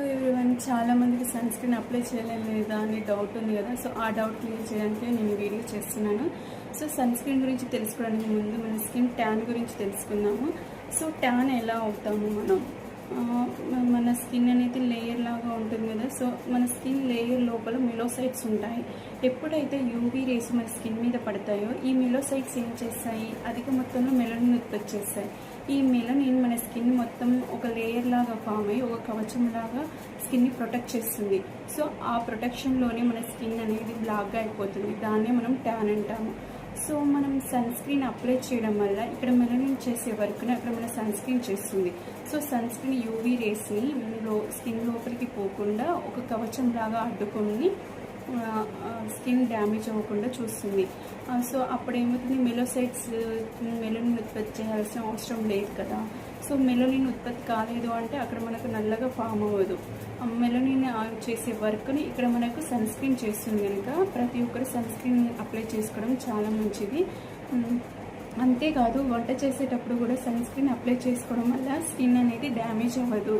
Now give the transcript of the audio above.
Everyone, చాలా మందికి sun screen apply చేయలేదా అని డౌట్ ఉంది కదా. సో ఆ డౌట్ క్లియర్ చేయడానికి నేను వీడియో చేస్తున్నాను. సో సన్ స్క్రీన్ గురించి తెలుసుకోవడానికి ముందు మన స్కిన్ ట్యాన్ గురించి తెలుసుకుందాము. సో ట్యాన్ ఎలా అవుతాము మనం? మన స్కిన్ అనేది లేయర్ లాగా ఉంటుంది కదా. సో మన స్కిన్ లేయర్ లోపల మెలోసైట్స్ ఉంటాయి. ఎప్పుడైతే యూవీ రేస్ మన స్కిన్ మీద పడతాయో ఈ మెలోసైట్స్ ఏం చేస్తాయి, అధిక మొత్తంలో మెలనిన్ ఉత్పత్తి చేస్తాయి. ఈ మెలనిన్ మన స్కిన్ మొత్తం ఒక లేయర్ లాగా ఫామ్ అయ్యి ఒక కవచం లాగా స్కిన్ని ప్రొటెక్ట్ చేస్తుంది. సో ఆ ప్రొటెక్షన్లోనే మన స్కిన్ అనేది బ్లాక్గా అయిపోతుంది. దాన్నే మనం ట్యాన్ అంటాము. సో మనం సన్ స్క్రీన్ అప్లై చేయడం వల్ల ఇక్కడ మెలనిన్ చేసే వర్క్ని అక్కడ మన సన్ స్క్రీన్ చేస్తుంది. సో సన్ స్క్రీన్ యూవీ రేస్ని స్కిన్ లోపలికి పోకుండా ఒక కవచం లాగా అడ్డుకొని స్కిన్ డ్యామేజ్ అవ్వకుండా చూస్తుంది. సో అప్పుడు ఏమవుతుంది, మెలనిన్ ఉత్పత్తి చేయాల్సిన అవసరం లేదు కదా. సో మెలనిన్ ఉత్పత్తి కాలేదు అంటే అక్కడ మనకు నల్లగా ఫామ్ అవ్వదు. మెలనిన్ చేసే వర్క్ని ఇక్కడ మనకు సన్ స్క్రీన్ చేస్తుంది కనుక ప్రతి ఒక్కరు సన్ స్క్రీన్ అప్లై చేసుకోవడం చాలా మంచిది. అంతేకాదు వంట చేసేటప్పుడు కూడా సన్ స్క్రీన్ అప్లై చేసుకోవడం వల్ల స్కిన్ అనేది డ్యామేజ్ అవ్వదు.